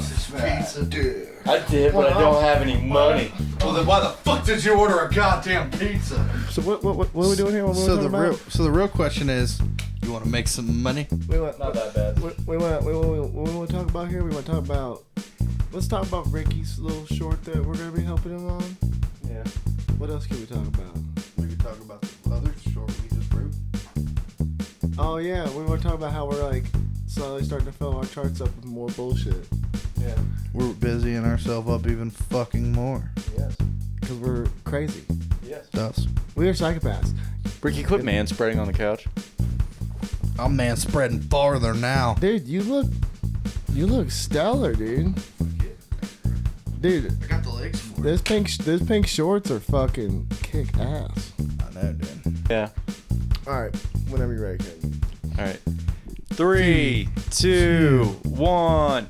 sausage pizza, dude. I did, but I don't have any money. Well, then why the fuck did you order a goddamn pizza? So what are we doing here? So the real question is, you want to make some money? Not that bad. What we want to talk about here? We want to talk about. Let's talk about Ricky's little short that we're gonna be helping him on. Yeah. What else can we talk about? We could talk about the other short we just wrote. Oh yeah, we want to talk about how we're like slowly starting to fill our charts up with more bullshit. Yeah. We're busying ourselves up even fucking more. Yes. Because we're crazy. Yes. Us. We are psychopaths. Ricky, quit man-spreading on the couch. I'm man spreading farther now. Dude, you look stellar, dude. Dude, I got the legs for those pink shorts are fucking kick ass. I know, dude. Yeah. All right, whenever you're ready, Kaden. All right. 3, 2, 1.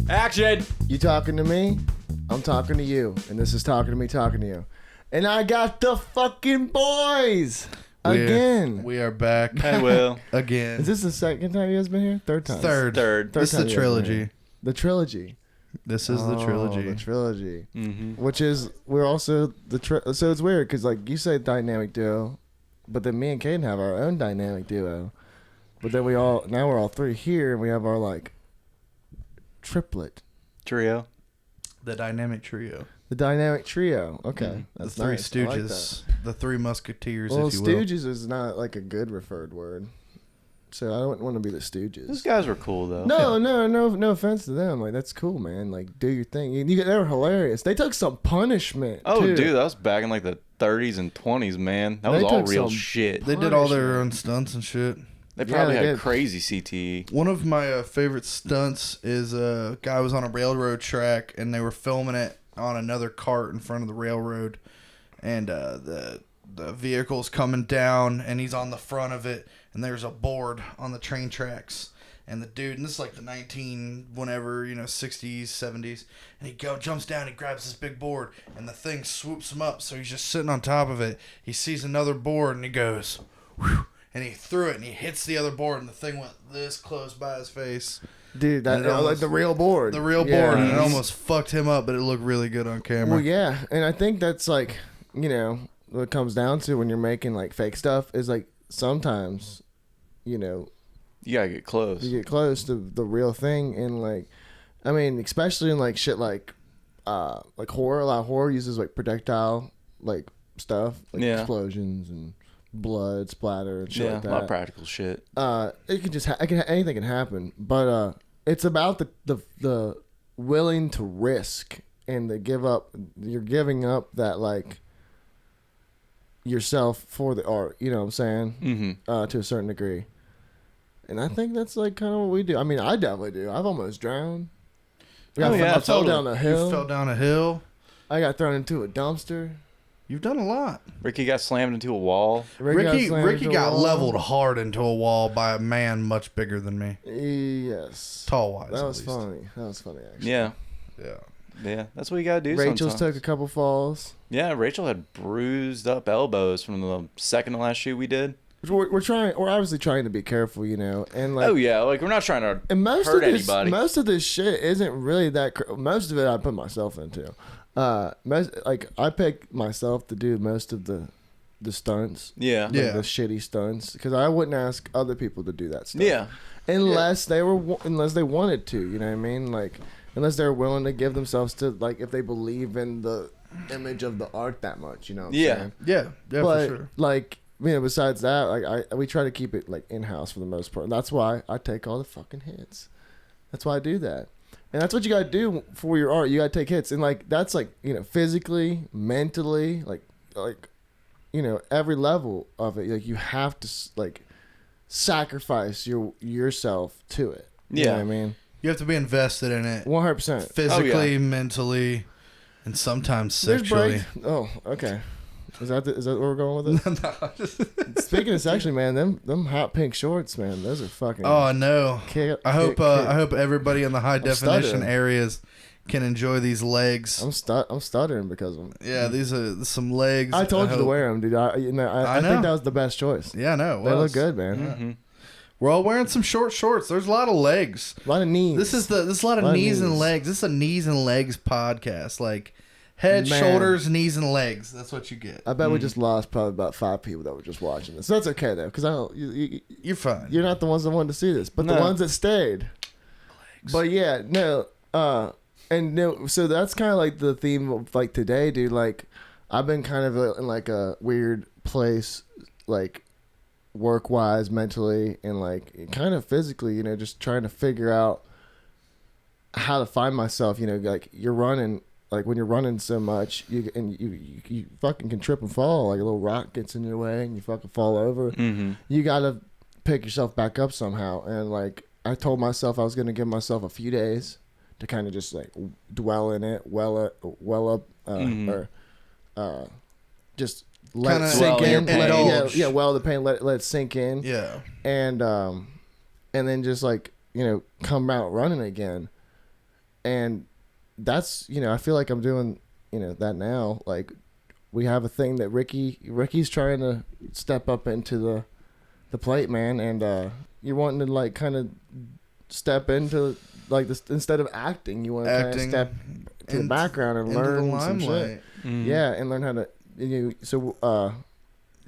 Action! You talking to me? I'm talking to you, and this is talking to me, talking to you. And I got the fucking boys again. We are back. Hey, Will. Again. Is this the second time you guys been here? Third time. Third. This is time the you guys been trilogy. here. The trilogy. This is the trilogy. The trilogy. Mm-hmm. Which is we're also so it's weird because like you say dynamic duo, but then me and Kaden have our own dynamic duo. But then we're all three here, and we have our like triplet. Trio. The dynamic trio. The dynamic trio. Okay, Mm-hmm. that's the Three nice. Stooges. The Three Musketeers, Well, if you will. Stooges is not like a good referred word, so I don't want to be the Stooges. Those guys were cool, though. No offense to them. Like that's cool, man. Like do your thing. They were hilarious. They took some punishment. Oh, too. dude, that was back in like the 30s and 20s, man. That was They all took real some- shit. They did all their own stunts and shit. They probably they had did. crazy CTE. One of my favorite stunts is a guy was on a railroad track and they were filming it on another cart in front of the railroad, and the vehicle's coming down and he's on the front of it, and there's a board on the train tracks, and the dude, and this is like the 60s, 70s, and he jumps down, he grabs this big board, and the thing swoops him up, so he's just sitting on top of it. He sees another board and he goes, whew, and he threw it and he hits the other board and the thing went this close by his face. Dude, that And it almost- like the real board. The real board, and it almost fucked him up, but it looked really good on camera. Well, yeah, and I think that's like, what it comes down to when you're making like fake stuff is like sometimes, You gotta get close. you get close to the real thing, and like, I mean, especially in like shit like horror. A lot of horror uses like projectile like stuff, like explosions and blood splatter and shit like that. A lot of practical shit. It can just anything can happen, but it's about the willing to risk and the give up. You're giving up that like yourself for the art. You know what I'm saying? Mm-hmm. To a certain degree, and I think that's like kind of what we do. I mean, I definitely do. I've almost drowned. I fell down a hill. You fell down a hill. I got thrown into a dumpster. You've done a lot. Ricky got slammed into a wall. Ricky got leveled hard into a wall by a man much bigger than me. Yes. Tall wise. That was funny. That was funny, actually. Yeah. Yeah. Yeah, that's what you gotta do. Rachel's sometimes. took a couple falls. Yeah, Rachel had bruised up elbows from the second to last shoot we did. We're obviously trying to be careful, and like. Oh yeah, like we're not trying to And hurt anybody. Most of this shit isn't really that. Most of it I put myself into. I pick myself to do most of the stunts. Yeah. Like the shitty stunts, because I wouldn't ask other people to do that stuff. Yeah. Unless they wanted to, you know what I mean? Like unless they're willing to give themselves to, like, if they believe in the image of the art that much, you know what I'm saying? Yeah, But for sure. like, besides that, like we try to keep it like in house for the most part. And that's why I take all the fucking hits. That's why I do that. And that's what you gotta do for your art. You gotta take hits, and like that's like physically, mentally, like every level of it. Like you have to like sacrifice yourself to it. You know what I mean? You have to be invested in it 100%. physically, mentally, and sometimes sexually. Oh, okay. Is that where we're going with it? Speaking of sexually, man, them hot pink shorts, man, those are fucking. Oh, I know. I hope everybody in the high definition stuttering. areas can enjoy these legs. I'm stuttering because of them. Yeah, these are some legs. I told you to wear them, dude. I think that was the best choice. Yeah, I know. They look good, man. Yeah. Mm-hmm. We're all wearing some short shorts. There's a lot of legs. A lot of knees. This is a lot of knees and legs. This is a knees and legs podcast. Like head, shoulders, knees, and legs. That's what you get. I bet we just lost probably about 5 people that were just watching this. So that's okay though, because I don't. You're fine. You're not the ones that wanted to see this, but the ones that stayed. Legs. But yeah, no. And no. So that's kind of like the theme of like today, dude. Like I've been kind of in like a weird place, like work wise, mentally, and like kind of physically, you know, just trying to figure out how to find myself. You know, like you're running, like when you're running so much, you fucking can trip and fall. Like a little rock gets in your way and you fucking fall over. Mm-hmm. You gotta pick yourself back up somehow. And like I told myself I was gonna give myself a few days to kind of just like dwell in it, well up, or just let it sink in. Well, the pain, let it sink in. Yeah. And then just like, you know, come out running again. And that's, you know, I feel like I'm doing, you know, that now. Like we have a thing that Ricky's trying to step up into the plate, man. And you're wanting to like kind of step into like this, instead of acting, you want to kind of step to the background and learn some shit. Mm-hmm. Yeah. And learn how to, do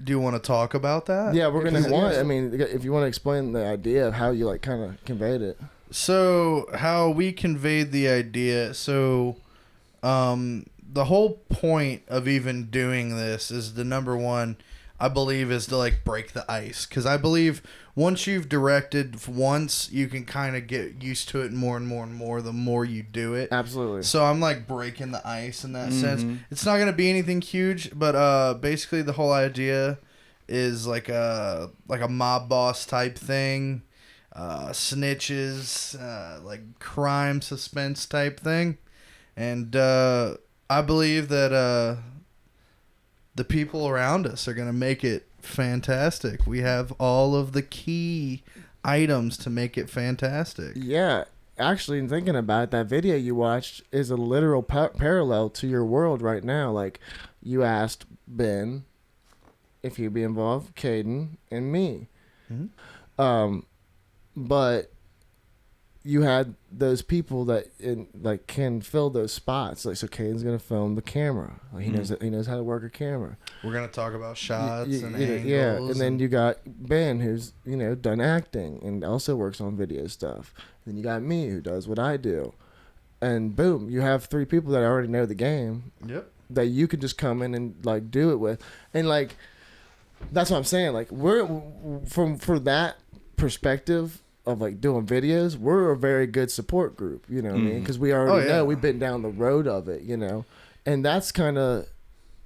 you want to talk about that? Yeah, we're gonna want. I mean, if you want to explain the idea of how you like kind of conveyed it. So how we conveyed the idea. So, the whole point of even doing this is the number one, I believe, is to like break the ice. Because I believe once you've directed once, you can kind of get used to it more and more and more the more you do it. Absolutely. So I'm like breaking the ice in that sense. It's not gonna be anything huge, but basically the whole idea is like a mob boss type thing, snitches, like crime suspense type thing, and I believe that the people around us are gonna make it fantastic. We have all of the key items to make it fantastic. Yeah, actually, in thinking about it, that video you watched is a literal parallel to your world right now. Like, you asked Ben if he'd be involved, Kaden, and me. Mm-hmm. But you had those people that can fill those spots. Like, so Caden's gonna film the camera. Like, he knows how to work a camera. We're gonna talk about shots and angles. Yeah, and then you got Ben, who's done acting and also works on video stuff. Then you got me, who does what I do, and boom, you have 3 people that already know the game. Yep. That you can just come in and like do it with, and like that's what I'm saying. Like we're for that perspective of like doing videos, we're a very good support group, you know what I mean? Because we already know we've been down the road of it, and that's kind of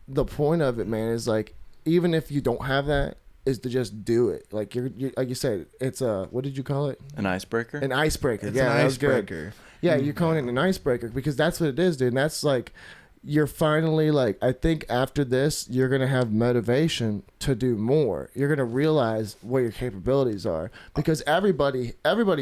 the point of it, man. Is like even if you don't have that, is to just do it. Like you're like you said, it's a, what did you call it? An icebreaker. An icebreaker. It's yeah, an that icebreaker. was good. Yeah, you're calling it an icebreaker because that's what it is, dude. And that's like, you're finally like, I think after this, you're going to have motivation to do more. You're going to realize what your capabilities are because everybody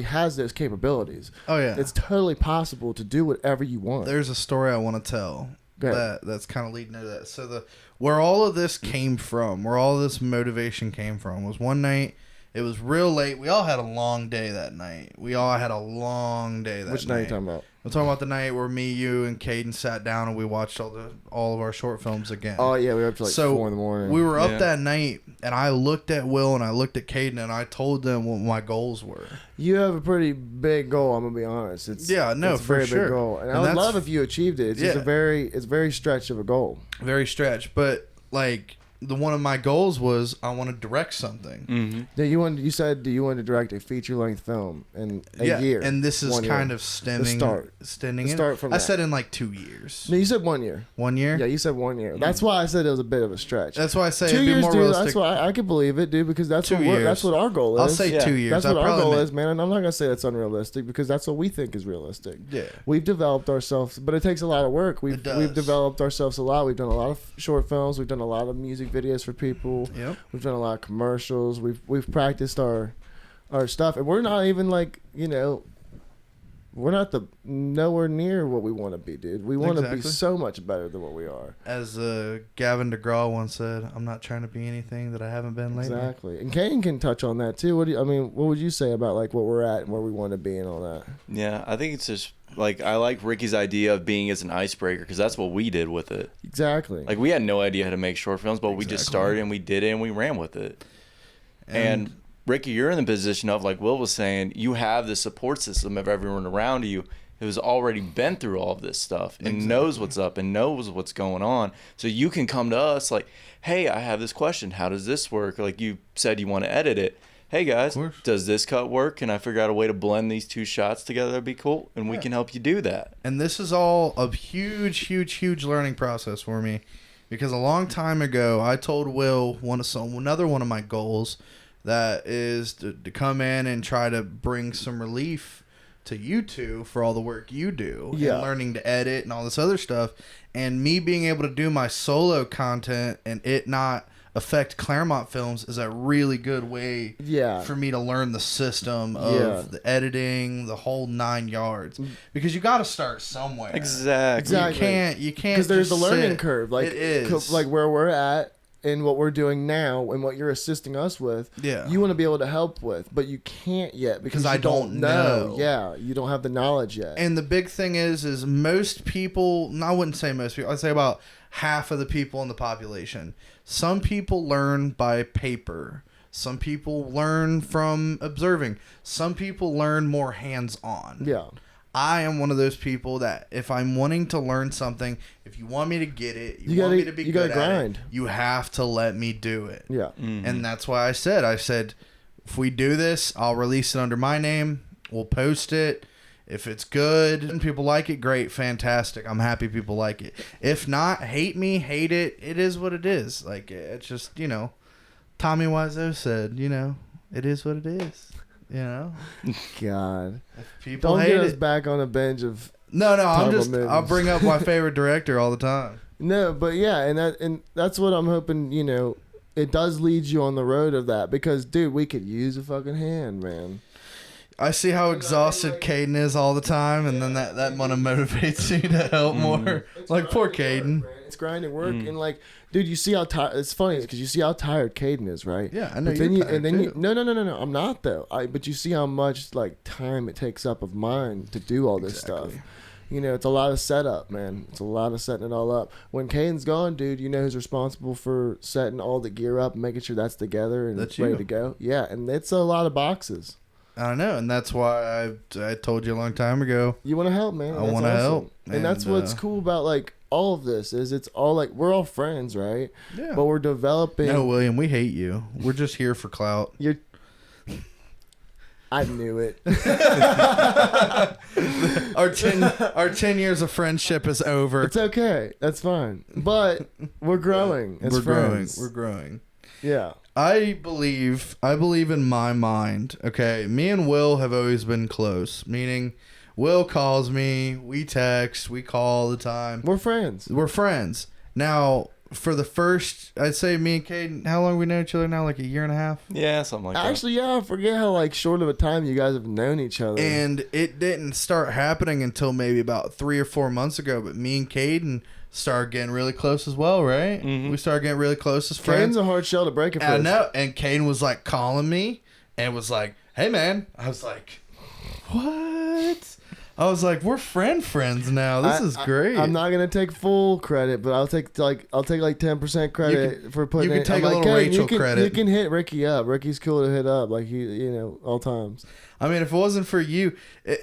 has those capabilities. Oh yeah. It's totally possible to do whatever you want. There's a story I want to tell that's kind of leading into that. So where all of this came from, where all this motivation came from was one night. It was real late. We all had a long day that night. Which night are you talking about? I'm talking about the night where me, you, and Kaden sat down and we watched all of our short films again. Oh yeah, we were up to like 4 in the morning. We were up that night, and I looked at Will and I looked at Kaden and I told them what my goals were. You have a pretty big goal. I'm gonna be honest. It's a very big goal, and I would love if you achieved it. It's just it's very stretch of a goal. Very stretch, but like. One of my goals was I want to direct something. Mm-hmm. Yeah, you said you wanted to direct a feature-length film in a year. And this is kind of stemming. Start from I said in like 2 years. No, you said 1 year. 1 year? Yeah, you said 1 year. That's why I said it was a bit of a stretch. That's why I say 2 it'd years, be more dude. realistic. That's why I could believe it, dude. Because that's 2 years. That's what our goal is. I'll say 2 years. That's what our goal is, man. And I'm not gonna say that's unrealistic because that's what we think is realistic. Yeah. We've developed ourselves, but it takes a lot of work. We've developed ourselves a lot. We've done a lot of short films. We've done a lot of music videos for people. Yep. We've done a lot of commercials. We've practiced our stuff, and we're not even like we're not nowhere near what we want to be, dude. We want to be Exactly. so much better than what we are. As Gavin DeGraw once said, I'm not trying to be anything that I haven't been lately. Exactly. And Kane can touch on that too. What would you say about like what we're at and where we want to be and all that? Yeah, I think it's just like I like Ricky's idea of being as an icebreaker because that's what we did with it. Exactly. Like we had no idea how to make short films, but we just started and we did it and we ran with it. And Ricky, you're in the position of, like Will was saying, you have the support system of everyone around you who's already been through all of this stuff and knows what's up and knows what's going on. So you can come to us like, hey, I have this question. How does this work? Like you said you want to edit it. Hey, guys, does this cut work? Can I figure out a way to blend these two shots together? That'd be cool. And we can help you do that. And this is all a huge, huge, huge learning process for me. Because a long time ago, I told Will another one of my goals that is to come in and try to bring some relief to you two for all the work you do and learning to edit and all this other stuff, and me being able to do my solo content and it not affect Claremont Films is a really good way for me to learn the system of the editing, the whole 9 yards, because you got to start somewhere. Exactly. You can't because there's just the learning sit. curve, like it is like where we're at and what we're doing now and what you're assisting us with. You want to be able to help with, but you can't yet because I you don't know. You don't have the knowledge yet. And the big thing is most people, I wouldn't say most people, I'd say about half of the people in the population. Some people learn by paper. Some people learn from observing. Some people learn more hands-on. Yeah. I am one of those people that if I'm wanting to learn something, if you want me to get it, you want me to be good at it, you have to let me do it. Yeah. Mm-hmm. And that's why I said, if we do this, I'll release it under my name. We'll post it. If it's good and people like it, great, fantastic. I'm happy people like it. If not, hate me, hate it. It is what it is. Like, it's just, Tommy Wiseau said, it is what it is. God. If people don't hate get us it. back on a bench of No, I'll bring up my favorite director all the time. No, but yeah, and that's what I'm hoping, it does lead you on the road of that because, dude, we could use a fucking hand, man. I see how exhausted Kaden is all the time, and then that motivates me to help more. Like, poor Kaden. It's grinding work, and like, dude, you see how tired. It's funny because you see how tired Kaden is, right? Yeah, I know. But then tired too. No. I'm not though. But you see how much like time it takes up of mine to do all this stuff. It's a lot of setup, man. It's a lot of setting it all up. When Kaden's gone, dude, who's responsible for setting all the gear up and making sure that's together and it's ready to go. Yeah, and it's a lot of boxes. I don't know, and that's why I told you a long time ago. You want to help, man. I want to help, and that's what's cool about like all of this is it's all like we're all friends, right? Yeah. But we're developing. No, William, we hate you. We're just here for clout. I knew it. Our 10 years of friendship is over. It's okay. That's fine. But we're growing as friends. We're growing. Yeah. I believe in my mind, okay, me and Will have always been close, meaning Will calls me, we text, we call all the time. We're friends. Now, for the first, I'd say me and Kaden, how long we know each other now? Like a year and a half? Yeah, something like that. Actually, yeah, I forget how like short of a time you guys have known each other. And it didn't start happening until maybe about 3 or 4 months ago, but me and Kaden started getting really close as well, right? Mm-hmm. We started getting really close as friends. Caden's a hard shell to break at first. I know. And Kaden was like calling me and was like, hey man. I was like, what? I was like, we're friends now. This is great. I'm not gonna take full credit, but I'll take like 10% credit for putting. You can take a little Rachel credit. You can hit Ricky up. Ricky's cool to hit up, like all times. I mean, if it wasn't for you,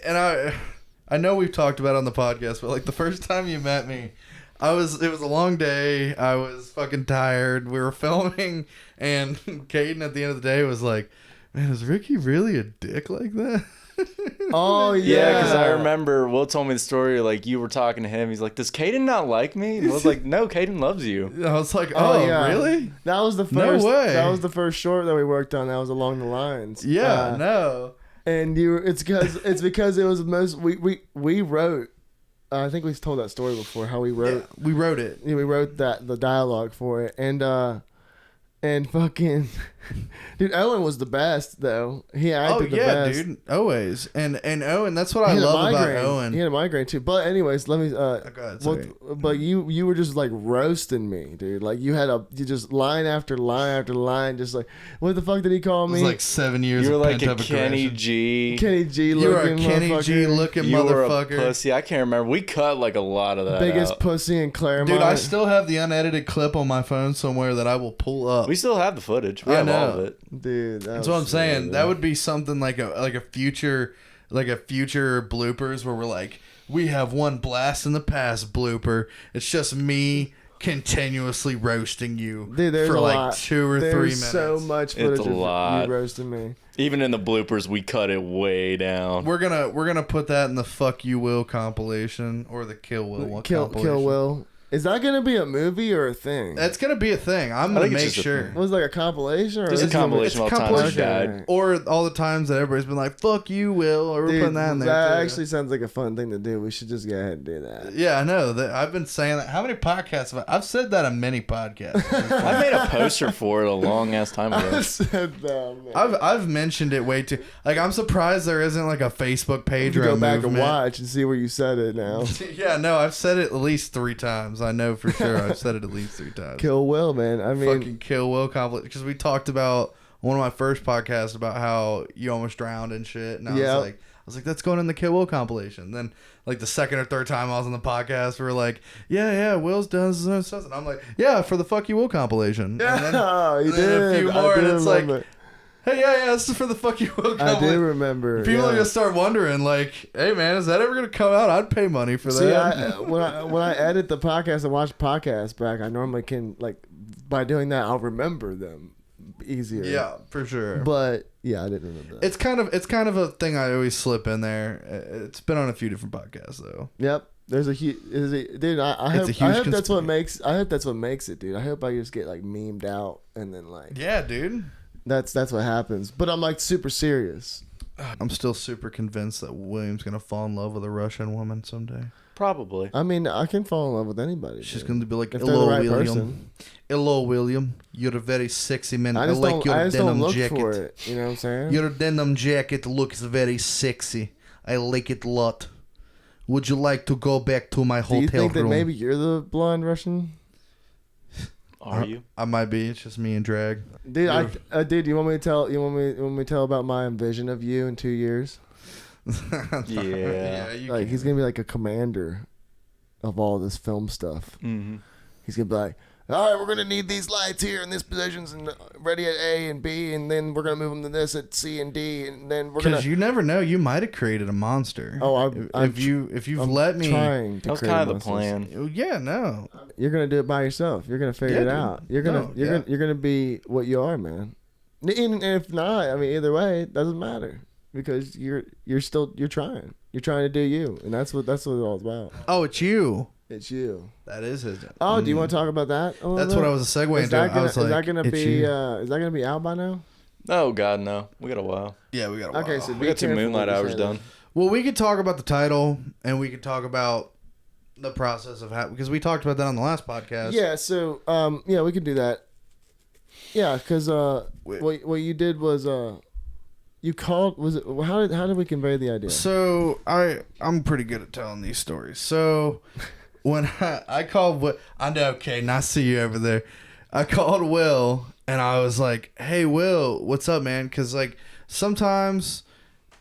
and I know we've talked about it on the podcast, but like the first time you met me, it was a long day. I was fucking tired. We were filming, and Kaden at the end of the day was like, "Man, is Ricky really a dick like that?" Oh yeah, because I remember Will told me the story. Like you were talking to him, he's like, "Does Kaden not like me?" And I was like, "No, Kaden loves you." I was like, "Oh, yeah. Really?" That was the first. No way. That was the first short that we worked on. That was along the lines. Yeah, no. And it's because it was the most we wrote. I think we've told that story before. How we wrote. Yeah, we wrote it. Yeah, we wrote the dialogue for it, and fucking Dude, Owen was the best though. He acted the best. Dude, always. And Owen, that's what I He had a love about migraine. Owen. He had a migraine too. But anyways, let me. sorry. But you were just like roasting me, dude. Like you just line after line after line, just like what the fuck did he call It me? was like 7 years. You're of like a pent-up Kenny aggression. G. Kenny G You looking were a Kenny G motherfucker. looking You were a motherfucker. pussy. I can't remember. We cut like a lot of that Biggest out. pussy in Claremont. Dude, I still have the unedited clip on my phone somewhere that I will pull up. We still have the footage. We I have all know. of it. Dude, That's what I'm saying. That would be something like a future bloopers where we're like, we have one blast in the past blooper. It's just me continuously roasting you Dude, there's for a like lot. 2 or 3 There's minutes. so much footage It's a of lot. you roasting me. Even in the bloopers, we cut it way down. We're gonna put that in the Fuck You Will compilation or the Kill Will compilation. Kill Will. Is that gonna be a movie or a thing? That's gonna be a thing. I'm gonna think it's make just a sure. thing. Was it like a compilation or Just a is it compilation of all the times you compilation? died. Or all the times that everybody's been like, "Fuck you, Will," or we're Dude, putting that in there. that too. actually sounds like a fun thing to do. We should just go ahead and do that. Yeah, I know. I've been saying that. How many podcasts have I've said that on many podcasts. I made a poster for it a long ass time ago. I said that, man. I've mentioned it way too. Like, I'm surprised there isn't like a Facebook page You or go a back movement. and watch and see where you said it now. Yeah, no, I've said it at least 3 times. I know for sure. I've said it at least 3 times. Kill Will, man. I mean, Fucking Kill Will compilation, because we talked about one of my first podcasts about how you almost drowned and shit, and I was like, that's going in the Kill Will compilation. Then like the second or third time I was on the podcast, we were like, yeah, Will's done stuff, and I'm like, yeah, for the Fuck You Will compilation. yeah, And then, you and then did. a few I more, do and it's like, remember. hey, yeah, this is for the Fuck You Will I compilation. do remember. People are yeah. gonna start wondering, like, hey man, is that ever gonna come out? I'd pay money for See, that. when I edit the podcast and watch podcasts back, I normally can by doing that I'll remember them easier. Yeah, for sure. But yeah, I didn't remember that. It's kind of a thing I always slip in there. It's been on a few different podcasts though. Yep. There's a huge dude. I It's hope, a huge I hope that's what conspiracy. makes. I hope that's what makes it, dude. I hope I just get like memed out and then like Yeah, dude. that's what happens. But I'm like super serious. I'm still super convinced that William's gonna fall in love with a Russian woman someday. Probably. I mean, I can fall in love with anybody. She's dude. gonna be like, If they're the "Hello, right William. person. Hello, William. You're a very sexy man. I, I just like don't. your I just denim don't look jacket. for it. You know what I'm saying? Your denim jacket looks very sexy. I like it a lot. Would you like to go back to my Do hotel you think that room? maybe you're the blonde Russian? Are you? I might be. It's just me and drag. Dude, dude, you want me to tell? You want me to tell about my vision of you in 2 years? Yeah. you Like can. he's gonna be like a commander of all this film stuff. Mm-hmm. He's gonna be like, all right, we're gonna need these lights here in this positions and ready at A and B, and then we're gonna move them to this at C and D, and then we're gonna. Because you never know, you might have created a monster. Oh, if you've I'm let me. trying to That was create kind of the monsters. plan. Yeah, no. You're gonna do it by yourself. You're gonna figure Yeah, it dude. out. You're gonna be what you are, man. And if not, I mean, either way, it doesn't matter because you're trying. You're trying to do you, and that's what it's all about. Oh, it's you. It's you. That is his. Oh, do you want to talk about that? a little That's bit? what I was segueing Is into. that gonna, I was like, is that gonna it's be? you. Is that gonna be out by now? Oh God, no. We got a while. Yeah, we got. Okay, so We be got 2 careful Moonlight what you Hours say done. Well, we could talk about the title, and we could talk about the process of how, because we talked about that on the last podcast. Yeah. So yeah, we can do that. Yeah, because what you did was you called. Was it how did we convey the idea? So I'm pretty good at telling these stories. So when I called, I know, Caden, I see you over there. I called Will and I was like, "Hey, Will, what's up, man?" Because like sometimes,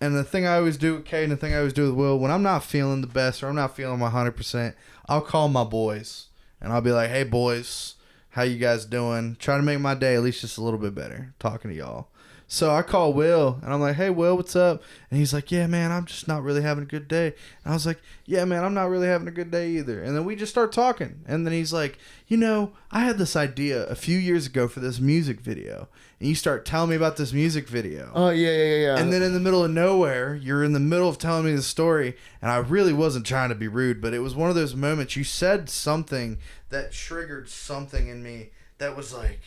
and the thing I always do with Caden, the thing I always do with Will, when I'm not feeling the best or I'm not feeling my 100%, I'll call my boys and I'll be like, "Hey, boys, how you guys doing?" Try to make my day at least just a little bit better talking to y'all. So I call Will, and I'm like, "Hey, Will, what's up?" And he's like, "Yeah, man, I'm just not really having a good day." And I was like, "Yeah, man, I'm not really having a good day either." And then we just start talking. And then he's like, "You know, I had this idea a few years ago for this music video." And you start telling me about this music video. Oh yeah. And then in the middle of nowhere, you're in the middle of telling me the story, and I really wasn't trying to be rude, but it was one of those moments you said something that triggered something in me that was like,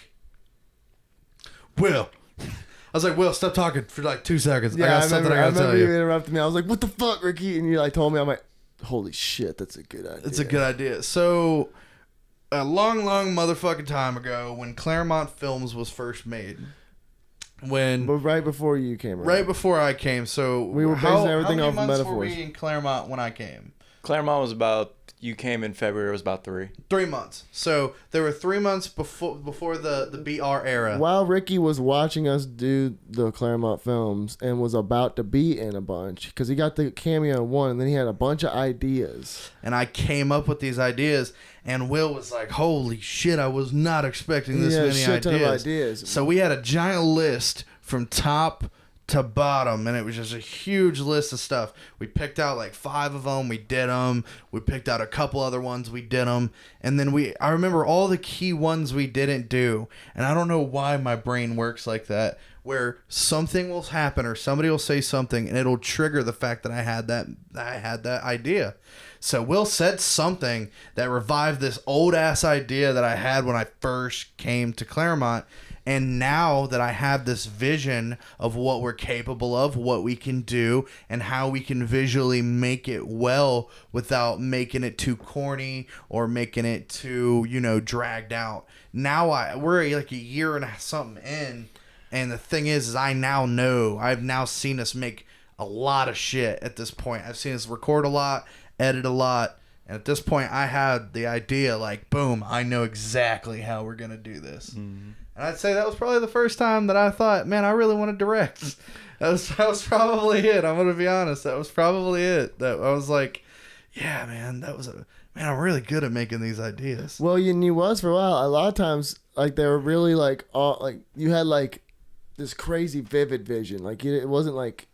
Will. I was like, Will, stop talking for like 2 seconds. Yeah, I got something I gotta tell you you. interrupted me. I was like, "What the fuck, Ricky?" And you like told me. I'm like, "Holy shit, that's a good idea." It's a good idea. So, a long motherfucking time ago, when Claremont Films was first made, But right before you came around. Right before I came. So we were basing everything off of how many months metaphors. were we in Claremont when I came? Claremont was about, you came in February, it was about 3. 3 months. So there were 3 months before the BR era. While Ricky was watching us do the Claremont films and was about to be in a bunch, because he got the cameo in one, and then he had a bunch of ideas. And I came up with these ideas, and Will was like, "Holy shit! I was not expecting this many shit ton of ideas." So we had a giant list from top to bottom, and it was just a huge list of stuff. We picked out like 5 of them. We did them. We picked out a couple other ones. We did them, and then I remember all the key ones we didn't do, and I don't know why my brain works like that, where something will happen or somebody will say something, and it'll trigger the fact that I had that idea. So Will said something that revived this old ass idea that I had when I first came to Claremont. And now that I have this vision of what we're capable of, what we can do, and how we can visually make it well without making it too corny or making it too, dragged out. Now we're like a year and something in, and the thing is I now know, I've now seen us make a lot of shit at this point. I've seen us record a lot, edit a lot, and at this point I had the idea like, boom, I know exactly how we're going to do this. Mm-hmm. And I'd say that was probably the first time that I thought, man, I really want to direct. That was probably it. I'm going to be honest. That was probably it. That I was like, yeah, man, I'm really good at making these ideas. Well, you was for a while. A lot of times, like, they were really like, all, like, you had like this crazy vivid vision. Like, it wasn't like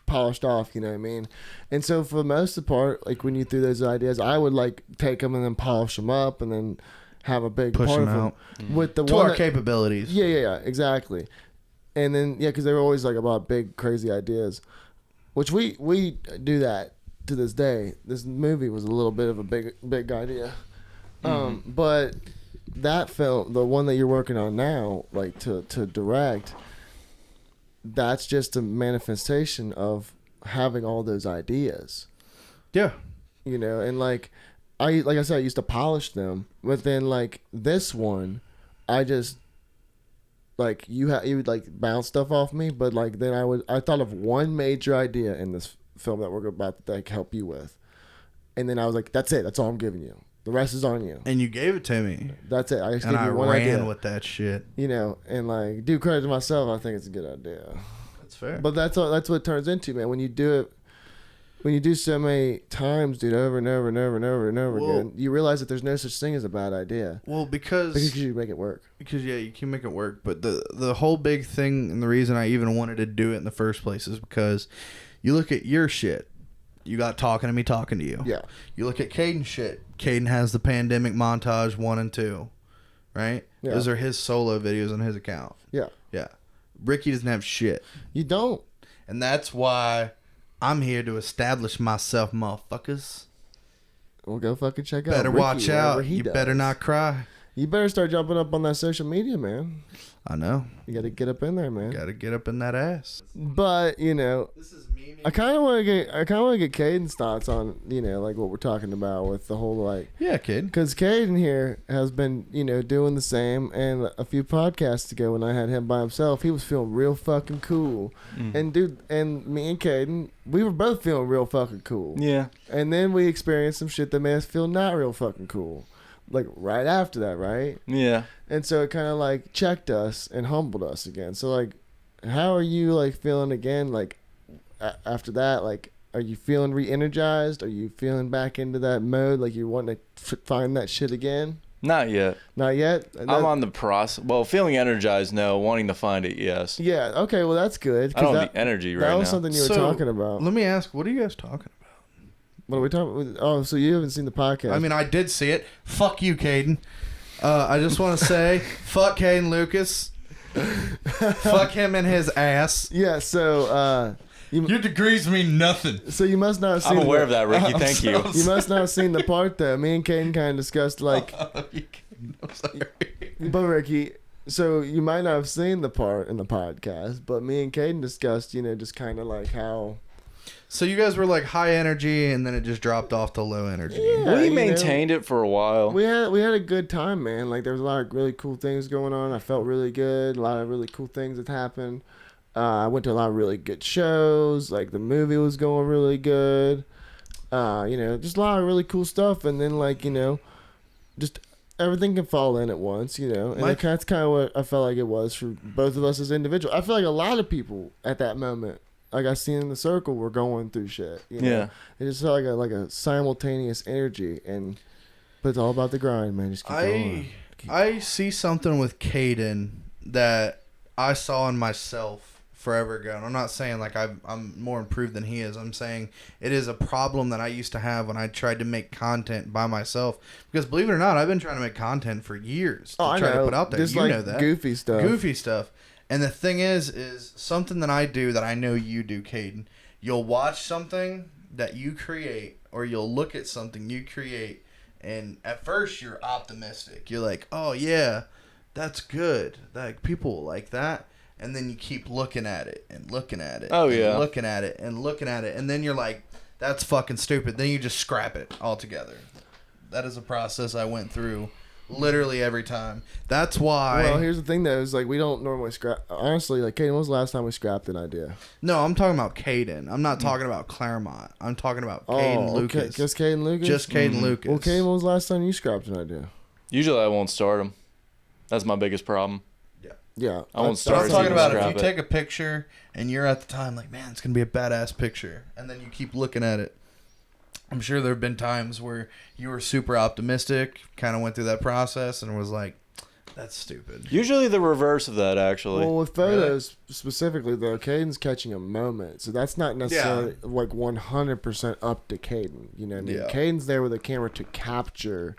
polished off, you know what I mean? And so for the most part, like, when you threw those ideas, I would like take them and then polish them up and then have a big push part them of out them with the to one our capabilities. Yeah, exactly. And then because they were always like about big crazy ideas, which we do that to this day. This movie was a little bit of a big idea, but that film, the one that you're working on now, like to direct, that's just a manifestation of having all those ideas. Yeah, and like I said, I used to polish them, but then like this one, I just like you would like bounce stuff off me, but like then I thought of one major idea in this film that we're about to like help you with, and then I was like, that's it, that's all I'm giving you. The rest is on you. And you gave it to me. That's it. I just and gave you one ran idea. with that shit. And like do credit to myself. I think it's a good idea. That's fair. But that's what it turns into, man. When you do it. When you do so many times, dude, over and over and over and over and over again, you realize that there's no such thing as a bad idea. Well, because you make it work. Because you can make it work. But the whole big thing and the reason I even wanted to do it in the first place is because you look at your shit. You got talking to you. Yeah. You look at Kaden's shit. Kaden has the pandemic montage 1 and 2, right? Yeah. Those are his solo videos on his account. Yeah. Yeah. Ricky doesn't have shit. You don't. And that's why I'm here to establish myself, motherfuckers. Well, go fucking check out. Better Ricky, watch out. You does. better not cry. You better start jumping up on that social media, man. I know. You got to get up in there, man. Got to get up in that ass. But this is me. I kind of want to get Caden's thoughts on like what we're talking about with the whole like. Yeah, Caden. Because Kaden here has been doing the same, and a few podcasts ago when I had him by himself, he was feeling real fucking cool. And dude, and me and Kaden, we were both feeling real fucking cool. Yeah. And then we experienced some shit that made us feel not real fucking cool. Like right after that, right? Yeah. And so it kind of like checked us and humbled us again. So like, how are you like feeling again? Like after that, like, are you feeling re-energized? Are you feeling back into that mode? Like you want to find that shit again? Not yet. Not yet? I'm on the process. Well, feeling energized, no. Wanting to find it, yes. Yeah. Okay. Well, that's good. I don't have the energy right now. That was something you were talking about. Let me ask, what are you guys talking about? What are we talking about? Oh, so you haven't seen the podcast. I mean, I did see it. Fuck you, Kaden. I just want to say, fuck Kaden Lucas. Fuck him and his ass. Yeah, so... your degrees mean nothing. So you must not have seen... I'm aware of that, Ricky. Thank you. You must not have seen the part, though. Me and Kaden kind of discussed, like... I'm sorry. But, Ricky... So you might not have seen the part in the podcast, but me and Kaden discussed, just kind of like how... So you guys were like high energy, and then it just dropped off to low energy. Yeah, We maintained it for a while. We had a good time, man. Like there was a lot of really cool things going on. I felt really good. A lot of really cool things that happened. I went to a lot of really good shows. Like the movie was going really good. Just a lot of really cool stuff. And then just everything can fall in at once, and that's kind of what I felt like it was for both of us as individuals. I feel like a lot of people at that moment, like I seen in the circle, were going through shit. Yeah, it just felt like a simultaneous energy, but it's all about the grind, man. Just keep going. I see something with Kaden that I saw in myself forever ago. And I'm not saying like I'm more improved than he is. I'm saying it is a problem that I used to have when I tried to make content by myself. Because believe it or not, I've been trying to make content for years to try to put out there. Just you like know that. Goofy stuff. And the thing is something that I do that I know you do, Kaden. You'll watch something that you create, or you'll look at something you create, and at first you're optimistic. You're like, oh yeah, that's good. Like people like that. And then you keep looking at it and looking at it. Oh, yeah. And looking at it and looking at it. And then you're like, that's fucking stupid. Then you just scrap it altogether. That is a process I went through literally every time. That's why. Well, here's the thing, though. Is like we don't normally scrap. Honestly, like, Kaden, when was the last time we scrapped an idea? No, I'm talking about Kaden. I'm not talking about Claremont. I'm talking about Caden Lucas. Okay. Just Caden Lucas? Just Caden Lucas. Well, Caden, when was the last time you scrapped an idea? Usually I won't start them. That's my biggest problem. Yeah. I won't But start. I'm talking about if scrap you it. take a picture and you're at the time like, man, it's going to be a badass picture. And then you keep looking at it. I'm sure there have been times where you were super optimistic, kind of went through that process and was like, that's stupid. Usually the reverse of that, actually. Well, with photos specifically, though, Caden's catching a moment. So that's not necessarily like 100% up to Caden. You know what I mean? Yeah. Caden's there with a camera to capture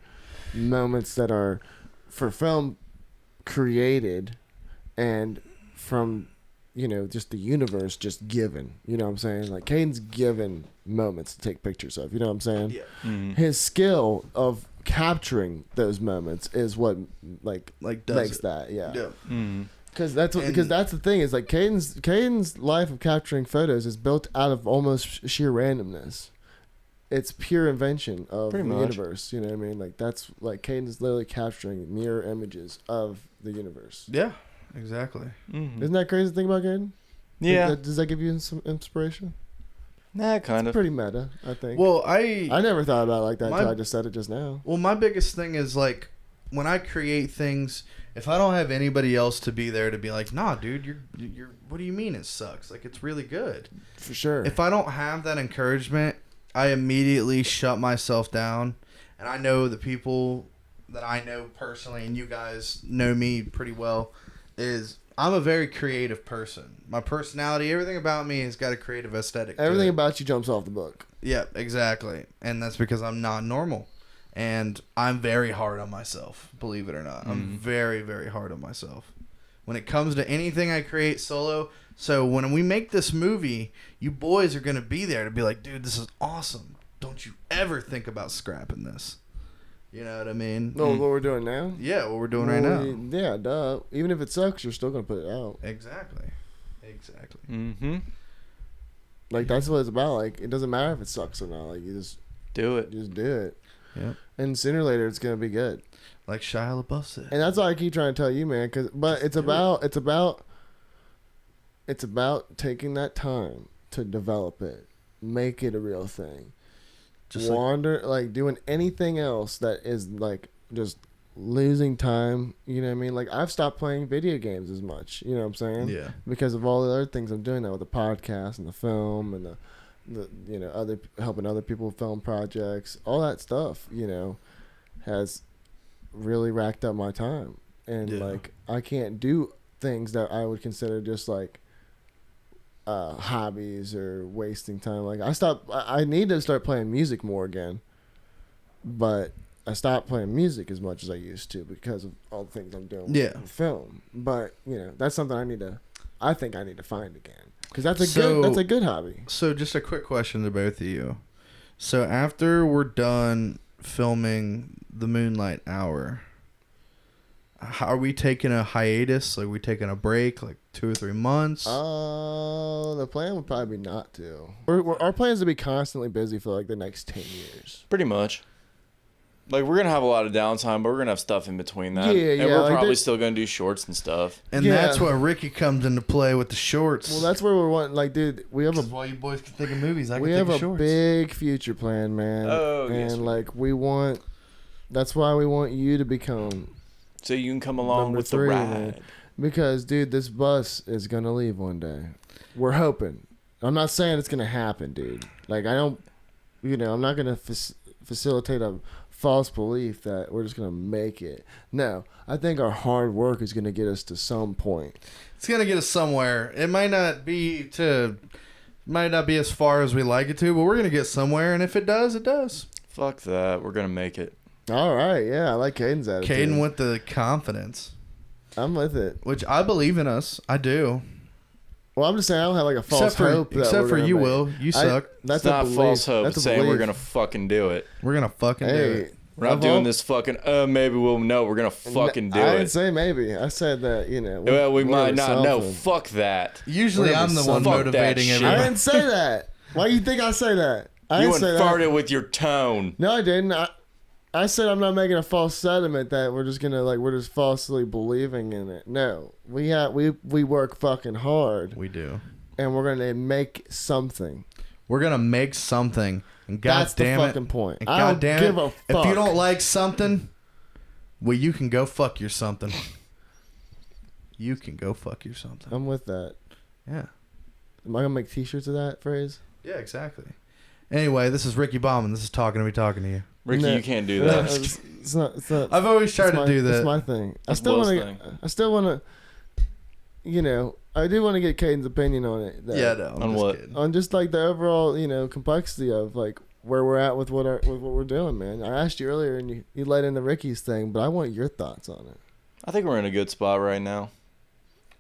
moments that are, for film, created and from, just the universe just given. You know what I'm saying? Like, Caden's given moments to take pictures of. You know what I'm saying? Yeah. Mhm. His skill of capturing those moments is what Like makes does it. that. Yeah. Mhm. Because that's the thing is like Caden's life of capturing photos is built out of almost sheer randomness. It's pure invention of Pretty the much. universe. You know what I mean? Like that's like Caden's literally capturing mirror images of the universe. Yeah, exactly. Mhm. Isn't that crazy to think about, Caden? Yeah. Does that give you some inspiration? Nah, kind of. Pretty meta, I think. Well, I never thought about it like that My- until I just said it just now. Well, my biggest thing is like when I create things, if I don't have anybody else to be there to be like, nah, dude, you're what do you mean it sucks? Like it's really good. For sure. If I don't have that encouragement, I immediately shut myself down. And I know the people that I know personally, and you guys know me pretty well, is I'm a very creative person. My personality, everything about me has got a creative aesthetic. to Everything it. about you jumps off the book. Yeah, exactly. And that's because I'm not normal. And I'm very hard on myself, believe it or not. I'm very, very hard on myself. When it comes to anything I create solo, so when we make this movie, you boys are going to be there to be like, dude, this is awesome. Don't you ever think about scrapping this. You know what I mean? No, what we're doing now? Yeah, what we're doing right now. Yeah, duh. Even if it sucks, you're still gonna put it out. Exactly. Exactly. Mm-hmm. Like that's what it's about. Like it doesn't matter if it sucks or not. Like you just Do it. do it. Yep. And sooner or later it's gonna be good. Like Shia LaBeouf said. And that's why I keep trying to tell you, man. But it's about taking that time to develop it, make it a real thing. Just like doing anything else that is like just losing time. You know what I mean? Like I've stopped playing video games as much. You know what I'm saying? Yeah. Because of all the other things I'm doing now with the podcast and the film and the other helping other people with film projects, all that stuff, has really racked up my time. And like I can't do things that I would consider just like hobbies or wasting time. Like I need to start playing music more again, but I stopped playing music as much as I used to because of all the things I'm doing with film. But that's something I think I need to find again, because that's a good hobby. So just a quick question to both of you. So after we're done filming the Moonlight Hour, how are we taking a hiatus? Like we taking a break? Like 2 or 3 months? The plan would probably be not to. Our plan is to be constantly busy for like the next 10 years. Pretty much. Like, we're going to have a lot of downtime, but we're going to have stuff in between that. Yeah, and yeah, we're like probably still going to do shorts and stuff. And Yeah. that's where Ricky comes into play with the shorts. Well, that's where we're wanting. Like, dude, we have a while you boys can think of movies, I can we think have of a shorts. big future plan, man. Oh, and yes, we like we want. That's why we want you to become. So you can come along Number with 3, the man. ride. Because, dude, this bus is gonna leave one day. We're hoping. I'm not saying it's gonna happen, dude. Like, I don't. I'm not gonna facilitate a false belief that we're just gonna make it. No, I think our hard work is gonna get us to some point. It's gonna get us somewhere. It might not be as far as we like it to, but we're gonna get somewhere. And if it does, it does. Fuck that. We're going to make it. All right, yeah, I like Caden's attitude. Caden with the confidence, I'm with it. which I believe in us. I do. Well, I'm just saying I don't have like a false hope. Except for you, Will. You suck. That's It's not a belief. false hope. That's It's a saying we're belief. going to fucking do it. We're gonna fucking do Hey, it. We're not doing this fucking, maybe we'll know. We're going to fucking do I didn't it. say maybe. I said that, Well, we we're might not know. something. Fuck that. Usually, We're gonna I'm be the one fuck that motivating shit. I everybody. didn't say that. Why do you think I say that? I You didn't say that. farted with your tone. No, I didn't. I said I'm not making a false sentiment that we're just gonna we're just falsely believing in it. No, we work fucking hard We do. and we're gonna make something. We're gonna make something. And God That's the damn it. fucking point. And I God don't damn give it. a fuck. If you don't like something, well, you can go fuck your something. You can go fuck your something. I'm with that. Yeah. Am I gonna make T-shirts of that phrase? Yeah, exactly. Anyway, this is Ricky Bauman. This is talking to you. Ricky, No. you can't do No, that. it's not. It's not. I've always tried It's to my- do that. It's my thing. That's Will's thing. I still want to. I do want to get Caden's opinion on it. Though. Yeah, no. I'm On just what? kidding. On just like the overall, complexity of like where we're at with what we're doing, man. I asked you earlier, and you led into Ricky's thing, but I want your thoughts on it. I think we're in a good spot right now.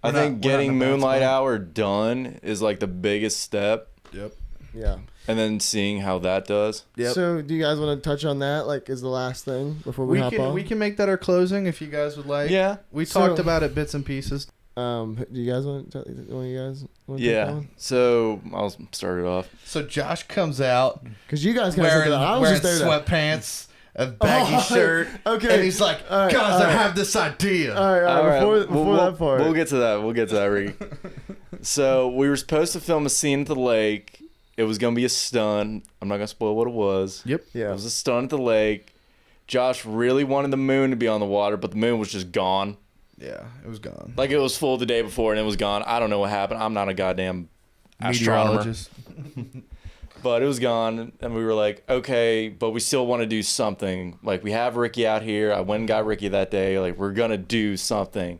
I We're not- think we're not getting in a bad Moonlight spot. Hour done is like the biggest step, Yep. Yeah. and then seeing how that does. Yep. So, do you guys want to touch on that? Like, is the last thing before we hop on? We can make that our closing if you guys would like. Yeah. We So- talked about it bits and pieces. Do you guys want? One of you guys? Want to Yeah. So I'll start it off. So Josh comes out Because you guys kind of wearing, I was wearing just there. sweatpants, a baggy Oh, shirt, okay. and he's like, All right, guys, all I right. have this idea. All right. Before we'll, that part. We'll get to that. We'll get to that, Ricky. So we were supposed to film a scene at the lake. It was going to be a stunt. I'm not going to spoil what it was. Yep. It Yeah. was a stunt at the lake. Josh really wanted the moon to be on the water, but the moon was just gone. Yeah, it was gone. Like, it was full the day before, and it was gone. I don't know what happened. I'm not a goddamn astronomer. Meteorologist. But it was gone, and we were like, okay, but we still want to do something. Like, we have Ricky out here. I went and got Ricky that day. Like, we're going to do something.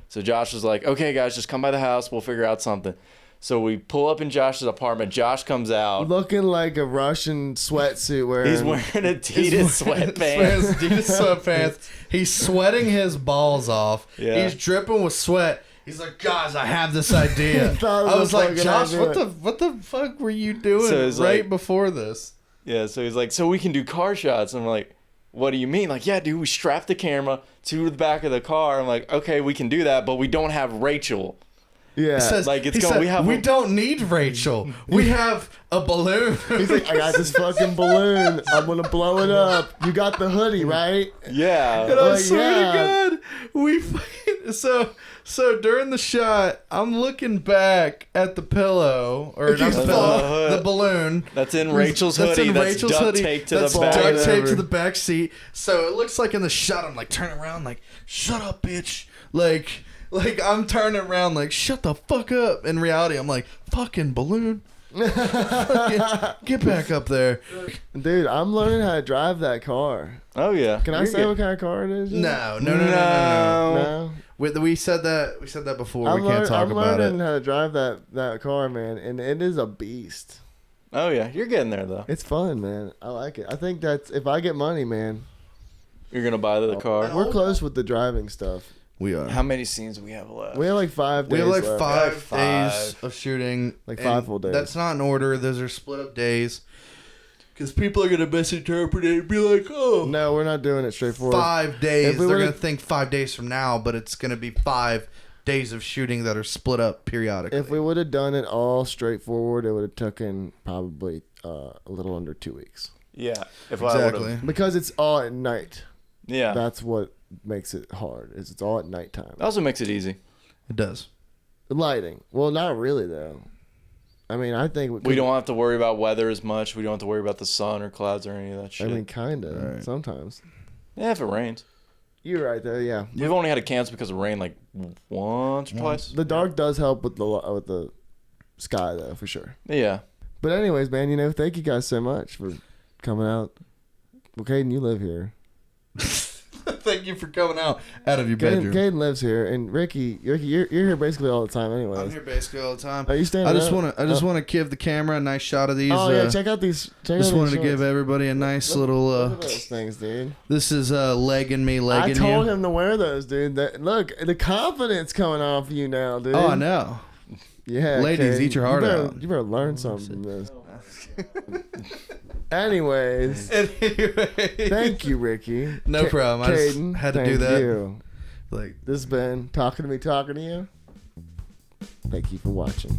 So Josh was like, okay, guys, just come by the house. We'll figure out something. So we pull up in Josh's apartment. Josh comes out. Looking like a Russian sweatsuit wearing. He's wearing Adidas sweatpants. Adidas sweatpants. He's sweating his balls off. Yeah. He's dripping with sweat. He's like, guys, I have this idea. He thought it I was was a like, fucking Josh, idea. what the fuck were you doing So it's right like- before this? Yeah, so he's like, so we can do car shots. And I'm like, what do you mean? Like, yeah, dude, we strap the camera to the back of the car. I'm like, okay, we can do that, but we don't have Rachel. Yeah. He says, Like, it's he going- said, we have we a- don't need Rachel. We have a balloon. He's like, I got this fucking balloon. I'm gonna blow it up. You got the hoodie, right? Yeah. And I Like, swear yeah. to God, we fucking, so during the shot, I'm looking back at the pillow or not the The pillow, hood. the balloon. That's in Rachel's That's hoodie. in That's Rachel's duct hoodie. taped to That's the back. duct taped to Whatever. the back seat. So it looks like in the shot, I'm like turning around, like shut up, bitch. Like I'm turning around, like shut the fuck up. In reality, I'm like fucking balloon. Fucking, get back up there. Dude, I'm learning how to drive that car. Oh, yeah. Can I You're say good. what kind of car it is? yet? No. No. We said that before. We can't talk I'm about learning it. how to drive that car, man, and it is a beast. Oh, yeah. You're getting there, though. It's fun, man. I like it. I think that's if I get money, man. You're going to buy the car. We're close with the driving stuff. We are. How many scenes do we have left? We have like 5 days. We have like left. 5 Five. days of shooting. Like and 5 full days. That's not in order. Those are split up days. Because people are going to misinterpret it and be like, oh, No, we're not doing it straightforward. 5 days. If we They're would've- going to think 5 days from now, but it's going to be 5 days of shooting that are split up periodically. If we would have done it all straightforward, it would have taken probably a little under 2 weeks. Yeah. If Exactly. Because it's all at night. Yeah. That's what makes it hard. Is it's all at nighttime. That also makes it easy. It does. The lighting. Well, not really though. I mean, I think We don't have to worry about weather as much. We don't have to worry about the sun or clouds or any of that shit. I mean, kind of. Right. Sometimes. Yeah, if it rains. You're right there. Yeah. We've only had to cancel because of rain like once or twice. The dark does help with the sky though, for sure. Yeah. But anyways, man, you know, thank you guys so much for coming out. Well, Kaden, you live here. Thank you for coming out of your bedroom. Kaden lives here, and Ricky, you're here basically all the time, anyways. I'm here basically all the time. Are you staying? I just want to give the camera a nice shot of these. Oh yeah, check out these. Just wanted to give everybody a nice little. Look at those things, dude. This is legging me, legging I told you. him to wear those, dude. Look, the confidence coming off you now, dude. Oh, I know. Yeah, ladies, Kaden, eat your heart out. You better learn something from this. Anyways, thank you, Ricky. No problem. I just Kaden, had to do that. You. Like This has been talking to you. Thank you for watching.